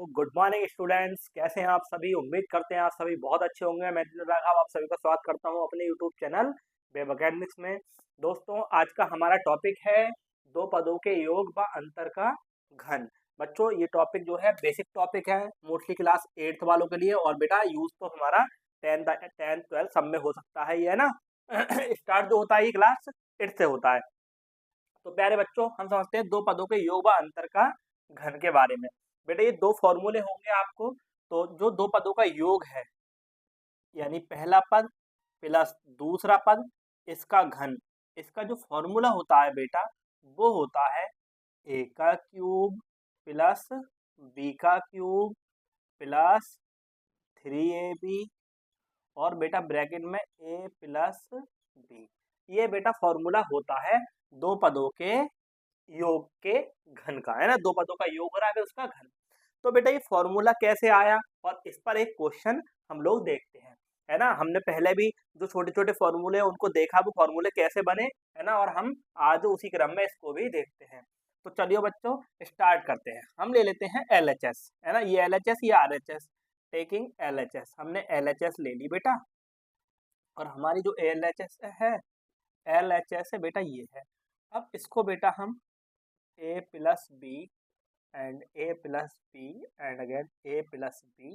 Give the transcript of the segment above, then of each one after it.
तो good morning students, कैसे हैं आप सभी। उम्मीद करते हैं आप सभी बहुत अच्छे होंगे। मैं दिल राघव आप सभी का स्वागत करता हूं अपने यूट्यूब चैनल वेब अकेडमिक्स में। दोस्तों, आज का हमारा टॉपिक है दो पदों के योग व अंतर का घन। बच्चों, ये टॉपिक जो है बेसिक टॉपिक है, मोस्टली क्लास 8th वालों के लिए। और बेटा यूज तो हमारा 10th 12th सब में हो सकता है, ये है ना। स्टार्ट जो होता है ये क्लास 8th से होता है। तो प्यारे बच्चों, हम समझते हैं दो पदों के योग व अंतर का घन के बारे में। बेटा, ये दो फॉर्मूले होंगे आपको। तो जो दो पदों का योग है, यानी पहला पद प्लस दूसरा पद, इसका घन, इसका जो फॉर्मूला होता है बेटा, वो होता है ए का क्यूब प्लस बी का क्यूब प्लस 3ab, और बेटा ब्रैकेट में ए प्लस बी। ये बेटा फॉर्मूला होता है दो पदों के योग के घन का, है ना। दो पदों का योग हो रहा है, उसका घन। तो बेटा ये फॉर्मूला कैसे आया, और इस पर एक क्वेश्चन हम लोग देखते हैं, है ना। हमने पहले भी जो छोटे छोटे फॉर्मूले हैं उनको देखा, वो फॉर्मूले कैसे बने, है ना। और हम आज उसी क्रम में इसको भी देखते हैं। तो चलिए बच्चों, स्टार्ट करते हैं। हम ले लेते हैं LHS, है ना। ये LHS, ये RHS। टेकिंग LHS, हमने LHS ले ली बेटा। और हमारी जो LHS है, LHS है बेटा, ये है। अब इसको बेटा हम a plus b and a plus b and again a plus b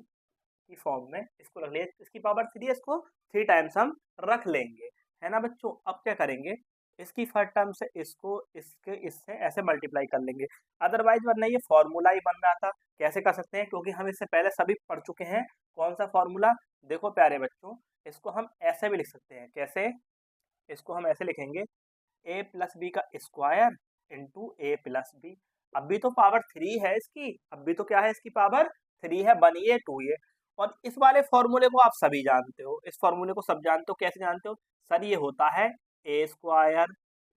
की फॉर्म में इसको रख लेंगे। इसकी पावर 3 है, इसको 3 टाइम्स हम रख लेंगे, है ना बच्चों। अब क्या करेंगे, इसकी फर्स्ट टर्म से इसको इसके इससे ऐसे मल्टीप्लाई कर लेंगे। अदरवाइज वरना ये फॉर्मूला ही बन रहा था। कैसे कर सकते हैं, क्योंकि हम इससे पहले सभी पढ़ चुके हैं। कौन सा फॉर्मूला, देखो प्यारे बच्चों, इसको हम ऐसे भी लिख सकते हैं। कैसे, इसको हम ऐसे लिखेंगे, ए प्लस बी का स्क्वायर इंटू ए प्लस बी। अभी तो पावर 3 है इसकी, अभी तो क्या है, इसकी पावर 3 है। 1 ये 2 ये। और इस वाले फॉर्मूले को आप सभी जानते हो, इस फॉर्मूले को सब जानते हो। कैसे जानते हो सर, ये होता है a square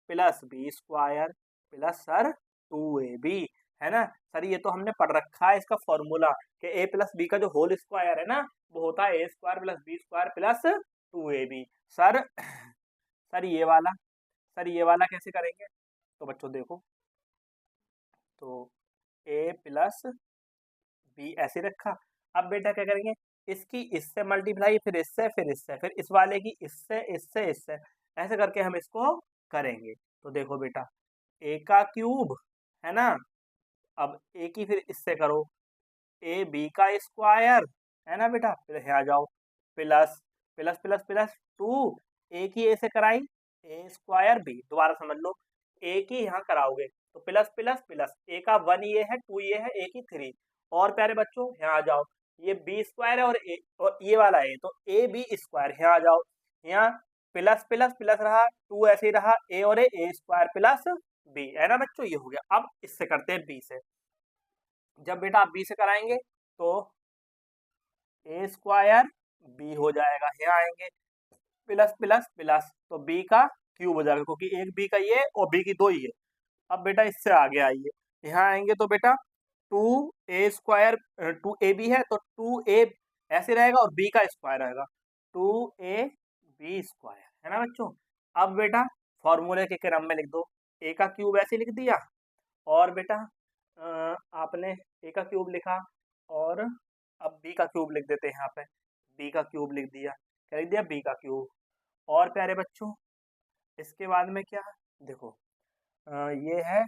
plus b square plus sir 2ab, है ना। सर ये तो हमने पढ़ रखा है इसका फॉर्मूला, कि ए प्लस बी का जो होल स्क्वायर है ना, वो होता है a square plus b square plus 2ab। Sir sir ये वाला, सर ये वाला कैसे करेंगे, तो बच्चों देखो, तो ए प्लस बी ऐसे रखा। अब बेटा क्या करेंगे, इसकी इससे मल्टीप्लाई, फिर इससे, फिर इससे, फिर इस वाले की इससे, इससे, इससे, ऐसे करके हम इसको करेंगे। तो देखो बेटा, ए का क्यूब, है ना। अब ए की फिर इससे करो, ए बी का स्क्वायर, है ना बेटा। फिर यहाँ आ जाओ, प्लस प्लस प्लस प्लस 2, ए की ए से कराई, ए स्क्वायर बी, दोबारा समझ लो, ए की यहाँ कराओगे तो प्लस प्लस प्लस, ए का 1 ये है, 2 ये है, ए की 3। और प्यारे बच्चों यहाँ आ जाओ, ये बी स्क्वायर है, और ए और ये वाला है, तो ए बी स्क्वायर, यहाँ आ जाओ। यहाँ प्लस प्लस प्लस रहा, 2 ऐसे ही रहा, ए और ए स्क्वायर प्लस बी, है ना बच्चों। ये हो गया। अब इससे करते हैं बी से। जब बेटा आप बी से कराएंगे तो ए स्क्वायर बी हो जाएगा, यहाँ आएंगे प्लस प्लस प्लस, तो बी का क्यूब हो जाएगा, क्योंकि एक बी का ये और बी की 2 ही है। अब बेटा इससे आगे आइए, यहाँ आएंगे तो बेटा 2a स्क्वायर, 2ab है तो 2a ऐसे रहेगा, और b का स्क्वायर रहेगा 2ab स्क्वायर, है ना बच्चों। अब बेटा फॉर्मूले के क्रम में लिख दो, a का क्यूब ऐसे लिख दिया, और बेटा आपने ए का क्यूब लिखा, और अब बी का क्यूब लिख देते हैं। यहाँ पे बी का क्यूब लिख दिया, क्या लिख दिया, बी का क्यूब। और प्यारे बच्चों इसके बाद में क्या, देखो ये है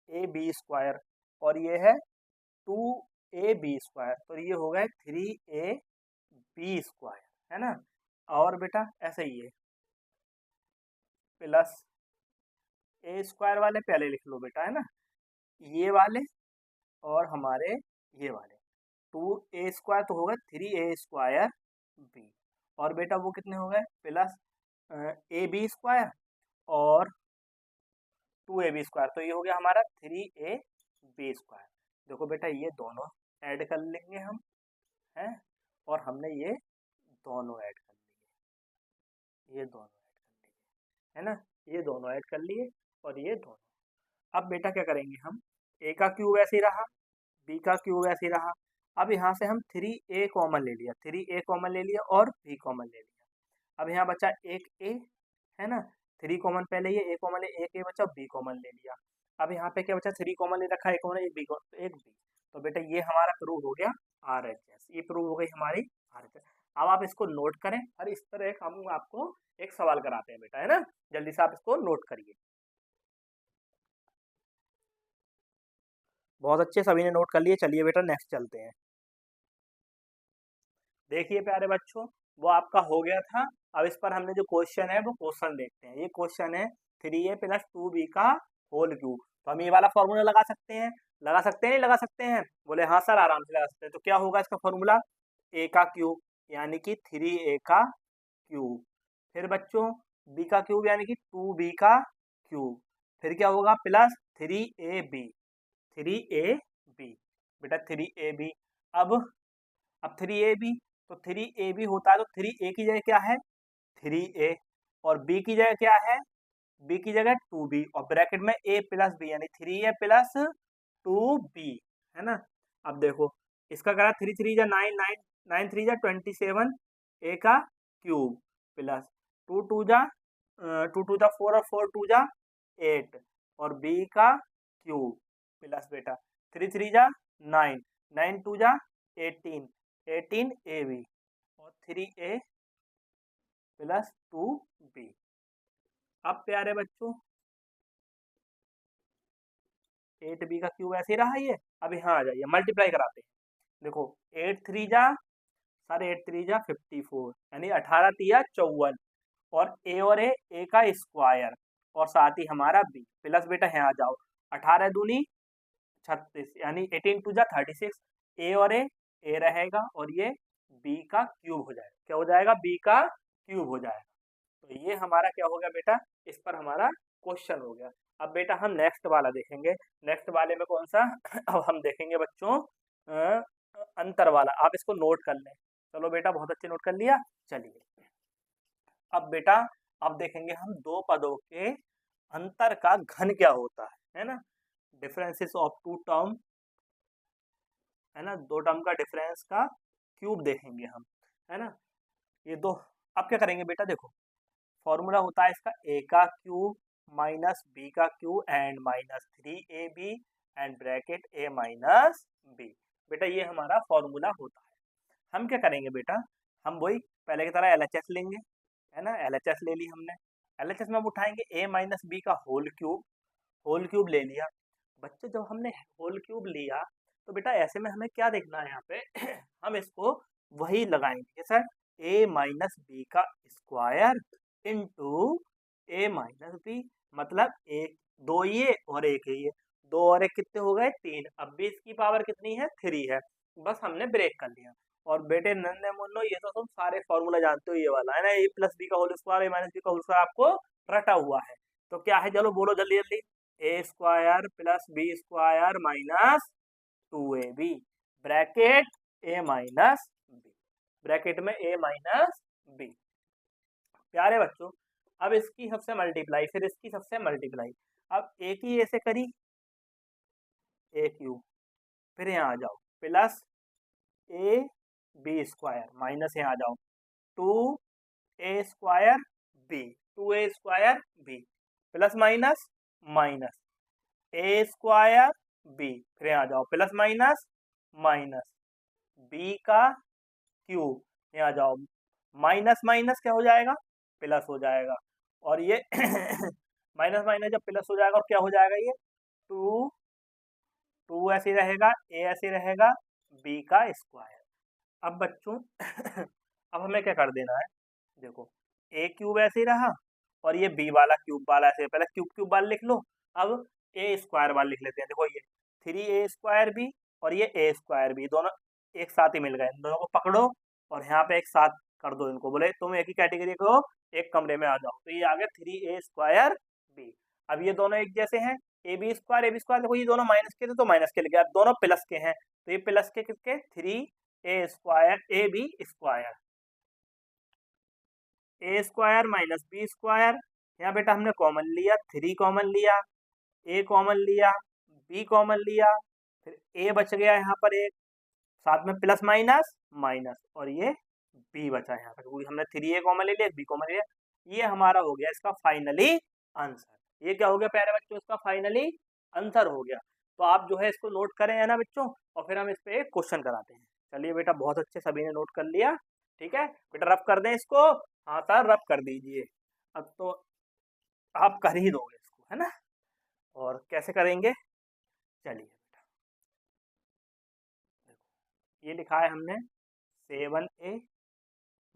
ए बी स्क्वायर, और ये है 2ab स्क्वायर, तो ये हो गए 3ab स्क्वायर, है ना। और बेटा ऐसे ही है, प्लस ए स्क्वायर वाले पहले लिख लो बेटा, है ना, ये वाले और हमारे ये वाले। 2a स्क्वायर तो होगा 3a स्क्वायर बी, और बेटा वो कितने हो गए, प्लस ए बी स्क्वायर और 2ab स्क्वायर, तो ये हो गया हमारा 3ab स्क्वायर। देखो बेटा ये दोनों ऐड कर लेंगे हम, हैं, और हमने ये दोनों ऐड कर लिए, ये दोनों ऐड कर लिए, है ना। ये दोनों ऐड कर लिए, और ये दोनों। अब बेटा क्या करेंगे हम, ए का क्यूब ऐसे ही रहा, बी का क्यूब ऐसे ही रहा। अब यहाँ से हम 3a कॉमन ले लिया, 3a कॉमन ले लिया, और b कॉमन ले लिया। अब यहाँ बचा एक a, है ना। 3 कॉमन पहले, ये a कॉमन ले, एक a बचा, b कॉमन ले लिया। अब यहाँ पे क्या बचा, 3 कॉमन ले रखा है, एक कॉमन, एक b, एक b। तो बेटा ये हमारा प्रूव हो गया RHS, ये प्रूव हो गई हमारी RHS। अब आप इसको नोट करें और इस तरह एक हम आपको एक सवाल कराते हैं बेटा, है ना, जल्दी से आप इसको नोट करिए। बहुत अच्छे, सभी ने नोट कर लिए। चलिए बेटा नेक्स्ट चलते हैं। देखिए प्यारे बच्चों, वो आपका हो गया था। अब इस पर हमने जो क्वेश्चन है वो क्वेश्चन देखते हैं। ये क्वेश्चन है 3a + 2b का होल क्यूब। तो हम ये वाला फॉर्मूला लगा सकते हैं, लगा सकते हैं, नहीं लगा सकते हैं? बोले हाँ सर, आराम से लगा सकते हैं। तो क्या होगा इसका फॉर्मूला? a का क्यूब यानी कि 3a का क्यूब, फिर बच्चों b का क्यूब यानी कि 2b का क्यूब, फिर क्या होगा प्लस 3ab, 3ab बेटा 3ab। अब 3ab, तो 3ab होता है तो 3a की जगह क्या है 3a, और b की जगह क्या है, b की जगह 2b, और ब्रैकेट में a + b यानी 3a + 2b, है ना। अब देखो इसका करा 3 3 जा 9 9 9 3 जा 27, a का क्यूब प्लस 2 2 जा 2 2 जा 4 और 4 2 जा 8, और b का क्यूब प्लस बेटा 3 3 जा 9 9 2 जा 18 18ab और 3a + 2b। अब प्यारे बच्चों 8b का क्यूब ऐसे ही रहा ये। अब यहाँ आ जाइए, मल्टीप्लाई कराते हैं। देखो 8 3 जा सर 8 3 जा 54 यानी 18 तिया 54, और a का स्क्वायर, और साथ ही हमारा b प्लस बेटा यहाँ आ जाओ 18 दूनी 36 यानी 18 2 जा 36, a रहेगा और ये b का क्यूब हो जाएगा। क्या हो जाएगा? b का क्यूब हो जाएगा। तो ये हमारा क्या हो गया बेटा, इस पर हमारा क्वेश्चन हो गया। अब बेटा हम नेक्स्ट वाला देखेंगे। नेक्स्ट वाले में कौन सा अब हम देखेंगे बच्चों अंतर वाला। आप इसको नोट कर लें। चलो बेटा बहुत अच्छे नोट कर लिया। चलिए अब बेटा अब देखेंगे हम दो पदों के अंतर का घन क्या होता है ना, डिफरेंसेस ऑफ टू टर्म, है ना, दो टर्म का डिफरेंस का क्यूब देखेंगे हम, है ना। ये दो, अब क्या करेंगे बेटा, देखो फॉर्मूला होता है इसका a का क्यूब माइनस b का cube and minus 3ab and bracket a minus b। बेटा ये हमारा फॉर्मूला होता है। हम क्या करेंगे बेटा, हम वही पहले की तरह LHS लेंगे, है ना। LHS ले ली हमने, LHS में हम उठाएंगे a माइनस b का होल क्यूब ले लिया। बच्चे जब हमने होल क्यूब लिया तो बेटा ऐसे में हमें क्या देखना है यहाँ पे हम इसको वही लगाएंगे सर, a माइनस b का square into a minus b, मतलब एक दो ये और एक ये, दो और एक कितने हो गए 3। अब भी इसकी पावर कितनी है 3 है, बस हमने ब्रेक कर लिया। और बेटे नन्हे मुन्नो ये तो तुम सारे फॉर्मूला जानते हो, ये वाला है ना, a + b का whole square a minus b का होल स्क्वायर आपको रटा हुआ है। तो क्या है, चलो बोलो जल्दी जल्दी, a square + b square minus 2ab bracket a minus b, bracket में a माइनस b। प्यारे बच्चों अब इसकी सबसे मल्टीप्लाई, फिर इसकी सबसे मल्टीप्लाई। अब a की a से करी a क्यूब, फिर यहाँ आ जाओ plus a b square minus यहाँ आ जाओ 2a square b, 2a square b plus minus minus a square b, फिर यहाँ आ जाओ प्लस माइनस माइनस b का क्यूब, यहाँ आ जाओ माइनस माइनस क्या हो जाएगा प्लस हो जाएगा, और ये माइनस माइनस जब प्लस हो जाएगा और क्या हो जाएगा ये 2 ऐसे रहेगा, a ऐसे रहेगा, b का स्क्वायर। अब बच्चों अब हमें क्या कर देना है, देखो a क्यूब ऐसे ही रहा और ये b वाला क्यूब वाला ऐसे, पहले क्यूब क्यूब वाला लिख लो, अब a स्क्वायर वाला लिख लेते हैं। देखो ये 3a स्क्वायर b और ये a स्क्वायर b दोनों एक साथ ही मिल गए, इन दोनों को पकड़ो और यहाँ पे एक साथ कर दो इनको, बोले तुम एक ही कैटेगरी को एक कमरे में आ जाओ। तो ये आ गया 3a स्क्वायर b। अब ये दोनों एक जैसे हैं, ए बी स्क्वायर देखो ये दोनों माइनस के थे तो माइनस के लगे, अब दोनों प्लस के हैं तो ये प्लस के किसके 3a square a b square, a square minus b square. यहाँ बेटा हमने कॉमन लिया, 3 कॉमन लिया, a कॉमन लिया, b कॉमन लिया, फिर a बच गया यहाँ पर एक, साथ में प्लस माइनस माइनस, और ये b बचा यहाँ पर, क्योंकि हमने 3a कॉमन ले लिया, b कॉमन ले लिया। ये हमारा हो गया इसका फाइनली आंसर। ये क्या हो गया प्यारे बच्चों, इसका फाइनली आंसर हो गया। तो आप जो है इसको नोट करें, है ना बच्चों, और फिर हम इस पे एक क्वेश्चन कराते हैं। चलिए बेटा, बहुत अच्छे, सभी ने नोट कर लिया। ठीक है बेटा, रब कर दें इसको। हाँ सर, रब कर दीजिए। अब तो आप कर ही दोगे इसको, है ना। और कैसे करेंगे, चलिए बेटा, देखो ये लिखा है हमने 7a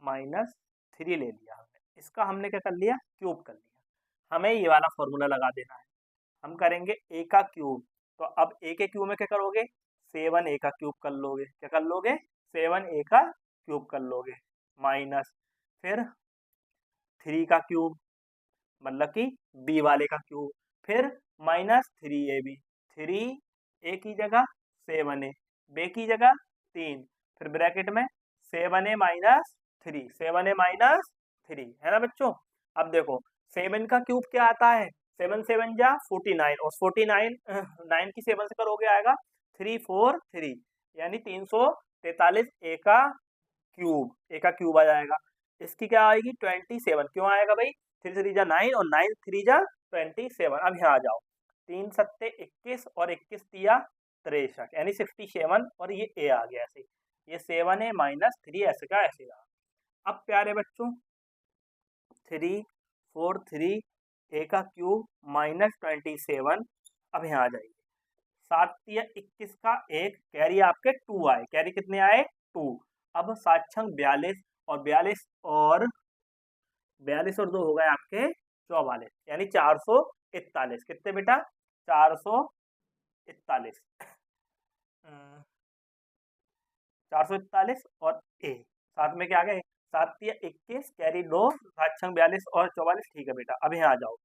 माइनस 3 ले लिया हमने, इसका हमने क्या कर लिया, क्यूब कर लिया। हमें ये वाला फॉर्मूला लगा देना है। हम करेंगे a का क्यूब, तो अब a के क्यूब में क्या करोगे, 7a का क्यूब कर लोगे। क्या कर लोगे, 7a का क्यूब कर लोगे, माइनस फिर 3 का क्यूब, मतलब कि b वाले का क्यूब, फिर माइनस 3ab, 3a की जगह 7a, b की जगह 3, फिर ब्रैकेट में 7a माइनस 3, 7a माइनस 3, है ना बच्चों। अब देखो 7 का क्यूब क्या आता है, 7 7 जा 49, और 49 9 की 7 से करोगे आएगा 343, यानी 343 a का क्यूब आ जाएगा। इसकी क्या आएगी 27, क्यों आएगा भाई, 3 3 जा 9 और 9 3 जा 27। अब यहाँ आ जाओ, 3 सत्ते 21 और 21 तिया 63, यानी 67, और ये a आ गया ऐसे, ये 7a माइनस 3 ऐसे का ऐसे रहा। अब प्यारे बच्चों 343 a का क्यूब माइनस 27, अब यहाँ आ जाइए, 7 तिया 21 का 1, कैरी आपके 2 आए, कैरी कितने आए 2। अब 7 छंग 42, और 42 और 2 हो गए आपके 44, यानी 441। कितने बेटा, 441, 441, और ए साथ में क्या आ गए, 7 तिया 21, कैरी 2, 7 छंग 42 और 44। ठीक है बेटा, अब यहाँ आ जाओ,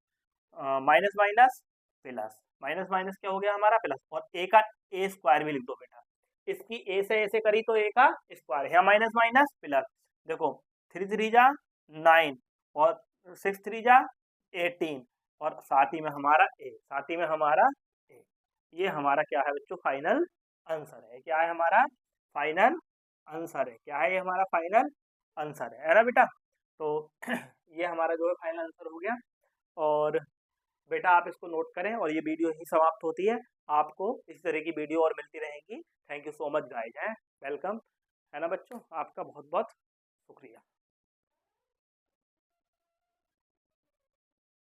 minus minus plus, minus minus क्या हो गया हमारा प्लस, और ए का ए स्क्वायर भी लिख दो बेटा, इसकी ए से ऐसे करी तो ए का स्क्वायर, यहाँ माइनस माइनस प्लस, देखो 3 3 जा 9, और 6 3 जा 18, और साथ ही में हमारा ए, साथ ही में हमारा ए, ये हमारा क्या है बच्चों, फाइनल आंसर है। क्या है हमारा फाइनल आंसर है, क्या है ये हमारा फाइनल आंसर है ना बेटा। तो ये हमारा जो है फाइनल आंसर हो गया। और बेटा आप इसको नोट करें, और ये वीडियो ही समाप्त होती है। आपको इस तरह की वीडियो और मिलती रहेंगी। Thank you so much guys, हैं वेलकम, है ना बच्चों, आपका बहुत बहुत